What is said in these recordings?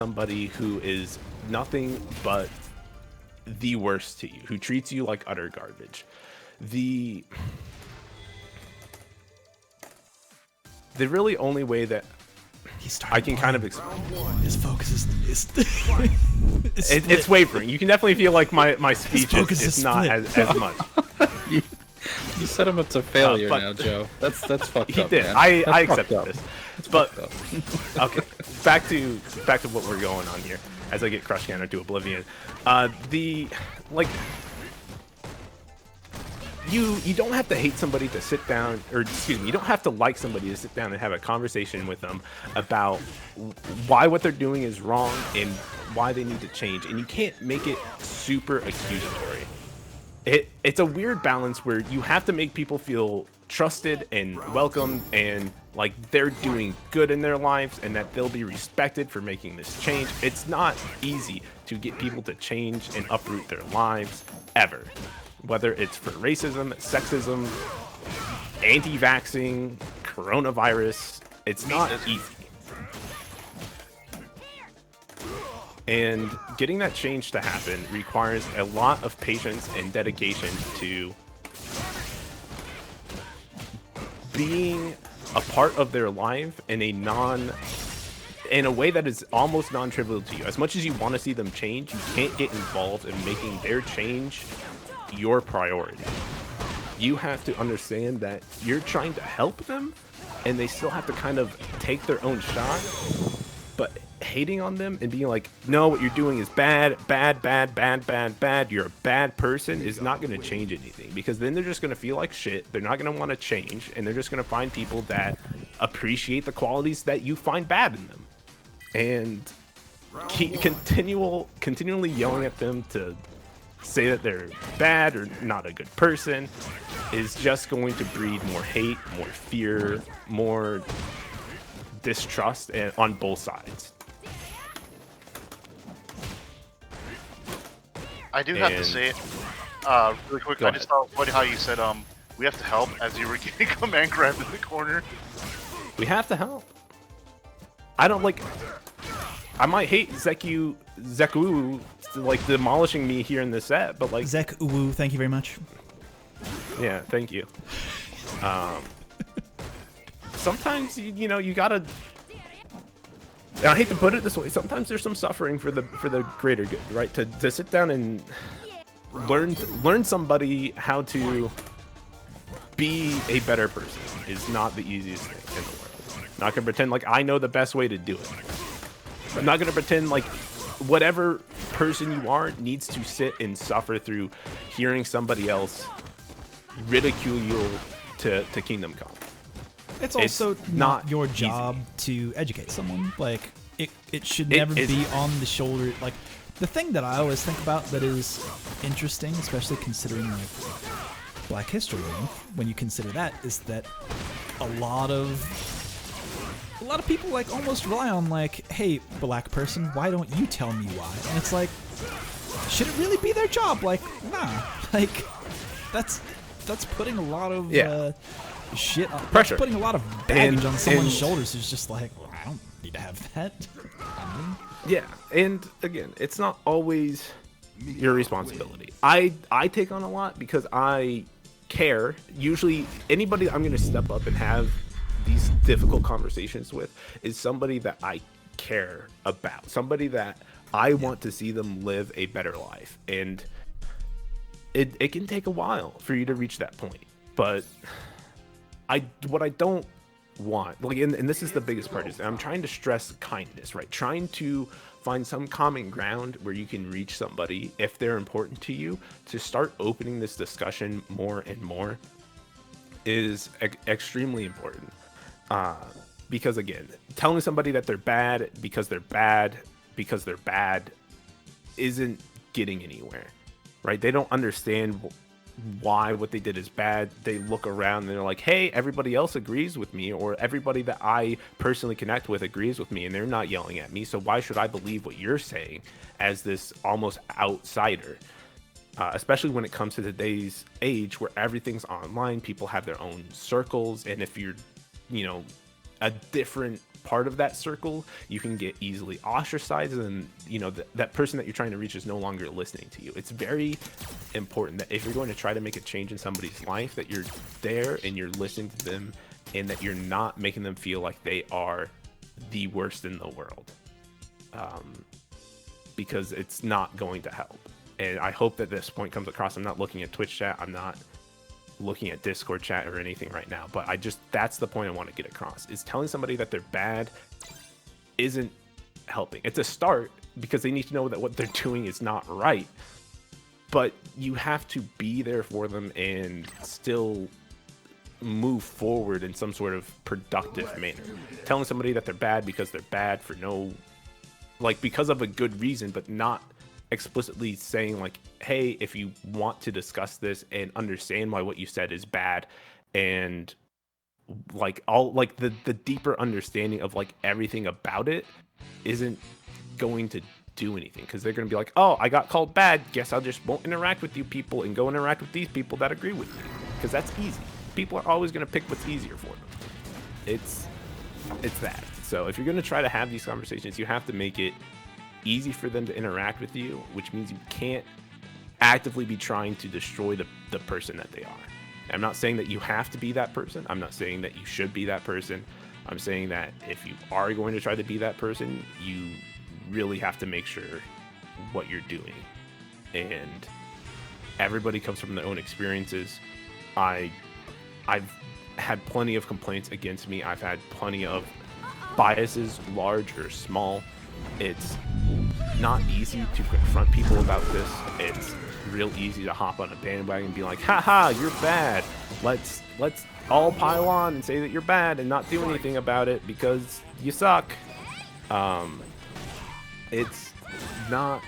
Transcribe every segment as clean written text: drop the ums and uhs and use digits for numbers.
somebody who is nothing but the worst to you, who treats you like utter garbage. The really only way that I can kind of explain. His focus is It's wavering. You can definitely feel like my speech is not as much. You set him up to failure now, Joe. That's fucked He up. did. Man. I accept up. this. But okay, back to what we're going on here. As I get crush countered to oblivion, you don't have to hate somebody to sit down, or excuse me, you don't have to like somebody to sit down and have a conversation with them about why what they're doing is wrong and why they need to change. And you can't make it super accusatory. It's a weird balance where you have to make people feel trusted and welcomed and like they're doing good in their lives and that they'll be respected for making this change. It's not easy to get people to change and uproot their lives ever. Whether it's for racism, sexism, anti-vaxxing, coronavirus, it's not easy. And getting that change to happen requires a lot of patience and dedication to being a part of their life in a way that is almost non-trivial to you. As much as you want to see them change, you can't get involved in making their change your priority. You have to understand that you're trying to help them and they still have to kind of take their own shot, but hating on them and being like, no, what you're doing is bad, you're a bad person, is not going to change anything, because then they're just going to feel like shit. They're not going to want to change, and they're just going to find people that appreciate the qualities that you find bad in them, and continually yelling at them to say that they're bad or not a good person is just going to breed more hate, more fear, more distrust on both sides. I do have to say it really quick. I just thought it was funny how you said we have to help as you were getting command grabbed in the corner. We have to help. I don't like. I might hate zekuwu like demolishing me here in the set, but like zekuwu, thank you very much. Yeah, thank you. Sometimes you know you gotta. And I hate to put it this way. Sometimes there's some suffering for the greater good, right? To sit down and learn somebody how to be a better person is not the easiest thing in the world. Not gonna pretend like I know the best way to do it. I'm not gonna pretend like whatever person you are needs to sit and suffer through hearing somebody else ridicule you to Kingdom Come. It's also not your job to educate someone. Like, it should never be on the shoulder. Like, the thing that I always think about that is interesting, especially considering like Black History Month, when you consider that, is that a lot of people like almost rely on like, hey, black person, why don't you tell me why? And it's like, should it really be their job? Like, nah. Like, that's putting a lot of shit on, pressure, putting a lot of baggage on someone's shoulders who's just like, well, I don't need to have that. Yeah, and again, it's not always your responsibility. I take on a lot because I care. Usually anybody I'm going to step up and have these difficult conversations with is somebody that I care about, somebody that I want to see them live a better life, and it can take a while for you to reach that point. But what I don't want, like, and this is the biggest part, is I'm trying to stress kindness, right? Trying to find some common ground where you can reach somebody if they're important to you, to start opening this discussion more and more is extremely important. Because again, telling somebody that they're bad because they're bad isn't getting anywhere, right? They don't understand why what they did is bad. They look around and they're like, hey, everybody else agrees with me, or everybody that I personally connect with agrees with me, and they're not yelling at me, so why should I believe what you're saying as this almost outsider? Especially when it comes to today's age where everything's online, people have their own circles, and if you're a different part of that circle, you can get easily ostracized, and that person that you're trying to reach is no longer listening to you. It's very important that if you're going to try to make a change in somebody's life, that you're there and you're listening to them, and that you're not making them feel like they are the worst in the world, because it's not going to help. And I hope that this point comes across. I'm not looking at Twitch chat, I'm not looking at Discord chat or anything right now, but that's the point I want to get across, is telling somebody that they're bad isn't helping. It's a start, because they need to know that what they're doing is not right, but you have to be there for them and still move forward in some sort of productive manner. Telling somebody that they're bad because they're bad for because of a good reason, but not explicitly saying like, hey, if you want to discuss this and understand why what you said is bad, and the deeper understanding of everything about it isn't going to do anything, because they're going to be like, oh, I got called bad, guess I just won't interact with you people and go interact with these people that agree with me, because that's easy. People are always going to pick what's easier for them. It's that. So if you're going to try to have these conversations, you have to make it easy for them to interact with you, which means you can't actively be trying to destroy the person that they are. And I'm not saying that you have to be that person. I'm not saying that you should be that person. I'm saying that if you are going to try to be that person, you really have to make sure what you're doing. And everybody comes from their own experiences. I've had plenty of complaints against me. I've had plenty of biases, large or small. It's not easy to confront people about this. It's real easy to hop on a bandwagon and be like, haha, you're bad. Let's all pile on and say that you're bad and not do anything about it because you suck. It's not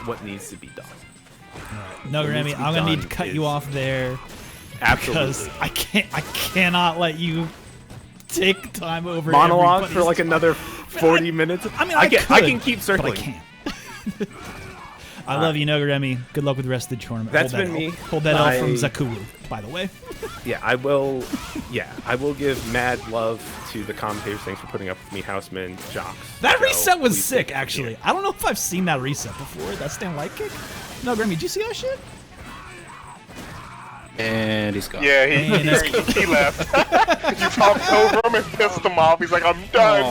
what needs to be done. Nogarremi, I'm gonna need to cut you off there. Absolutely. Because I cannot let you take time over monologue for like another 40 minutes. I mean, I can keep circling. But I can't. I love you, Nogarremi. Good luck with the rest of the tournament. That's been me. Hold that L from zekuwu, by the way. Yeah, I will. Yeah, I will give mad love to the commentators. Thanks for putting up with me, Houseman, Jocks. That reset was sick, actually. I don't know if I've seen that reset before. That stand light kick. Nogarremi, did you see that shit? And he's gone. Yeah, he left. You popped over him and pissed him off. He's like, I'm done. Aww.